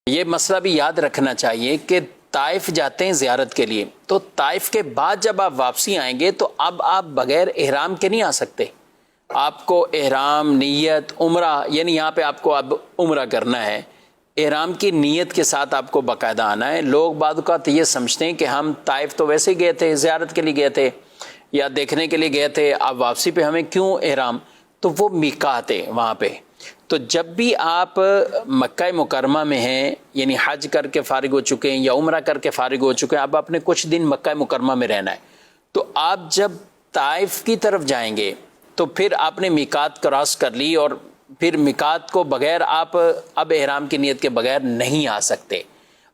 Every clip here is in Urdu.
یہ مسئلہ بھی یاد رکھنا چاہیے کہ طائف جاتے ہیں زیارت کے لیے، تو طائف کے بعد جب آپ واپسی آئیں گے تو اب آپ بغیر احرام کے نہیں آ سکتے. آپ کو احرام، نیت، عمرہ، یعنی یہاں پہ آپ کو اب عمرہ کرنا ہے، احرام کی نیت کے ساتھ آپ کو باقاعدہ آنا ہے. لوگ بعض اوقات یہ سمجھتے ہیں کہ ہم طائف تو ویسے ہی گئے تھے، زیارت کے لیے گئے تھے یا دیکھنے کے لیے گئے تھے، اب واپسی پہ ہمیں کیوں احرام؟ تو وہ میقات ہے وہاں پہ. تو جب بھی آپ مکہ مکرمہ میں ہیں، یعنی حج کر کے فارغ ہو چکے ہیں یا عمرہ کر کے فارغ ہو چکے ہیں، اب آپ نے کچھ دن مکہ مکرمہ میں رہنا ہے، تو آپ جب طائف کی طرف جائیں گے تو پھر آپ نے میقات کراس کر لی، اور پھر میقات کو بغیر آپ اب احرام کی نیت کے بغیر نہیں آ سکتے.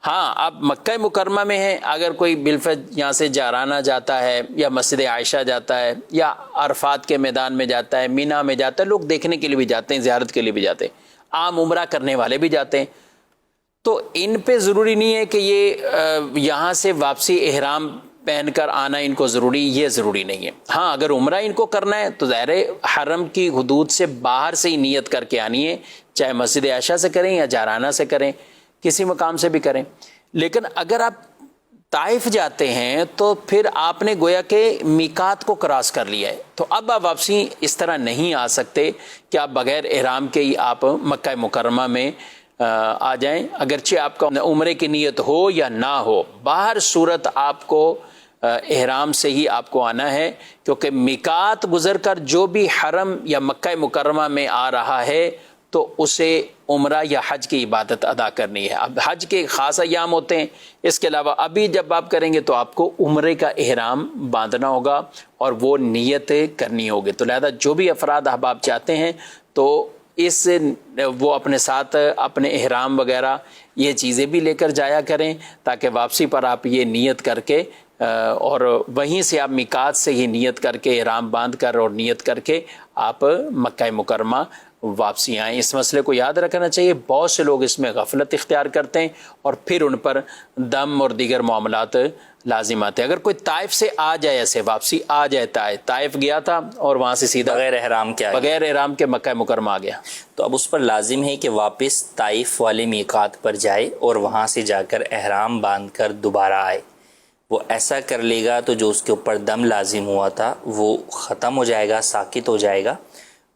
ہاں، آپ مکہ مکرمہ میں ہیں، اگر کوئی بالفعل یہاں سے جارانہ جاتا ہے یا مسجد عائشہ جاتا ہے یا عرفات کے میدان میں جاتا ہے، مینا میں جاتا ہے، لوگ دیکھنے کے لیے بھی جاتے ہیں، زیارت کے لیے بھی جاتے ہیں، عام عمرہ کرنے والے بھی جاتے ہیں، تو ان پہ ضروری نہیں ہے کہ یہ یہاں سے واپسی احرام پہن کر آنا ان کو ضروری، یہ ضروری نہیں ہے. ہاں، اگر عمرہ ان کو کرنا ہے تو ظاہر حرم کی حدود سے باہر سے ہی نیت کر کے آنی ہے، چاہے مسجد عائشہ سے کریں یا جارانہ سے کریں، کسی مقام سے بھی کریں. لیکن اگر آپ طائف جاتے ہیں تو پھر آپ نے گویا کہ میقات کو کراس کر لیا ہے، تو اب آپ واپسی اس طرح نہیں آ سکتے کہ آپ بغیر احرام کے ہی آپ مکہ مکرمہ میں آ جائیں، اگرچہ آپ کا عمرے کی نیت ہو یا نہ ہو، باہر صورت آپ کو احرام سے ہی آپ کو آنا ہے، کیونکہ میقات گزر کر جو بھی حرم یا مکہ مکرمہ میں آ رہا ہے تو اسے عمرہ یا حج کی عبادت ادا کرنی ہے. اب حج کے خاص ایام ہوتے ہیں، اس کے علاوہ ابھی جب آپ کریں گے تو آپ کو عمرے کا احرام باندھنا ہوگا اور وہ نیت کرنی ہوگی. تو لہذا جو بھی افراد آپ چاہتے ہیں تو وہ اپنے ساتھ اپنے احرام وغیرہ یہ چیزیں بھی لے کر جایا کریں، تاکہ واپسی پر آپ یہ نیت کر کے اور وہیں سے آپ میقات سے ہی نیت کر کے احرام باندھ کر اور نیت کر کے آپ مکہ مکرمہ واپسی آئیں. اس مسئلے کو یاد رکھنا چاہیے. بہت سے لوگ اس میں غفلت اختیار کرتے ہیں اور پھر ان پر دم اور دیگر معاملات لازم آتے ہیں. اگر کوئی طائف سے آ جائے، ایسے واپسی آ جائے، طائف گیا تھا اور وہاں سے سیدھا بغیر احرام کے مکہ مکرمہ آ گیا، تو اب اس پر لازم ہے کہ واپس طائف والے میقات پر جائے اور وہاں سے جا کر احرام باندھ کر دوبارہ آئے. وہ ایسا کر لے گا تو جو اس کے اوپر دم لازم ہوا تھا وہ ختم ہو جائے گا، ساکت ہو جائے گا،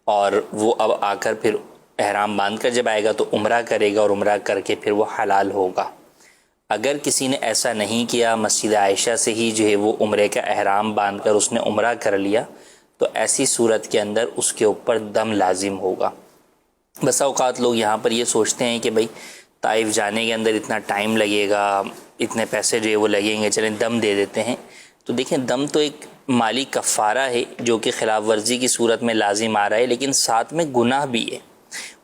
اور وہ اب آ کر پھر احرام باندھ کر جب آئے گا تو عمرہ کرے گا اور عمرہ کر کے پھر وہ حلال ہوگا. اگر کسی نے ایسا نہیں کیا، مسجد عائشہ سے ہی جو ہے وہ عمرے کا احرام باندھ کر اس نے عمرہ کر لیا، تو ایسی صورت کے اندر اس کے اوپر دم لازم ہوگا. بسا اوقات لوگ یہاں پر یہ سوچتے ہیں کہ بھئی طائف جانے کے اندر اتنا ٹائم لگے گا، اتنے پیسے جو ہے وہ لگیں گے، چلیں دم دے دیتے ہیں. تو دیکھیں، دم تو ایک مالی کفارہ ہے جو کہ خلاف ورزی کی صورت میں لازم آ رہا ہے، لیکن ساتھ میں گناہ بھی ہے،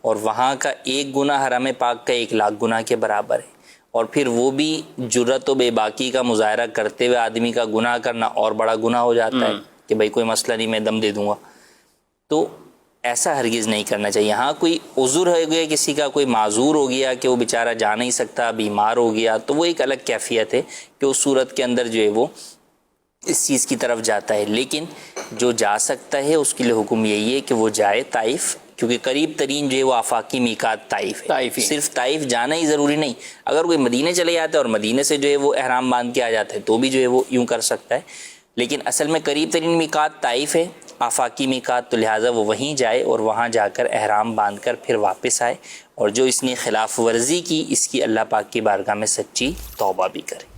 اور وہاں کا ایک گناہ حرم پاک کا 1,00,000 گناہ کے برابر ہے. اور پھر وہ بھی جرت و بے باکی کا مظاہرہ کرتے ہوئے آدمی کا گناہ کرنا اور بڑا گناہ ہو جاتا ہے کہ بھئی کوئی مسئلہ نہیں، میں دم دے دوں گا. تو ایسا ہرگز نہیں کرنا چاہیے. ہاں کوئی عذر ہو گیا، کسی کا کوئی معذور ہو گیا کہ وہ بیچارہ جا نہیں سکتا، بیمار ہو گیا، تو وہ ایک الگ کیفیت ہے کہ اس صورت کے اندر جو ہے وہ اس چیز کی طرف جاتا ہے. لیکن جو جا سکتا ہے اس کے لیے حکم یہی ہے کہ وہ جائے طائف، کیونکہ قریب ترین جو ہے وہ آفاقی میقات طائف ہے. صرف طائف جانا ہی ضروری نہیں. اگر کوئی مدینے چلے جاتا ہے اور مدینے سے جو ہے وہ احرام باندھ کے آ جاتا ہے تو بھی جو ہے وہ یوں کر سکتا ہے. لیکن اصل میں قریب ترین میقات طائف ہے، آفاقی میقات، تو لہٰذا وہ وہیں جائے اور وہاں جا کر احرام باندھ کر پھر واپس آئے، اور جو اس نے خلاف ورزی کی اس کی اللہ پاک کی بارگاہ میں سچی توبہ بھی کرے.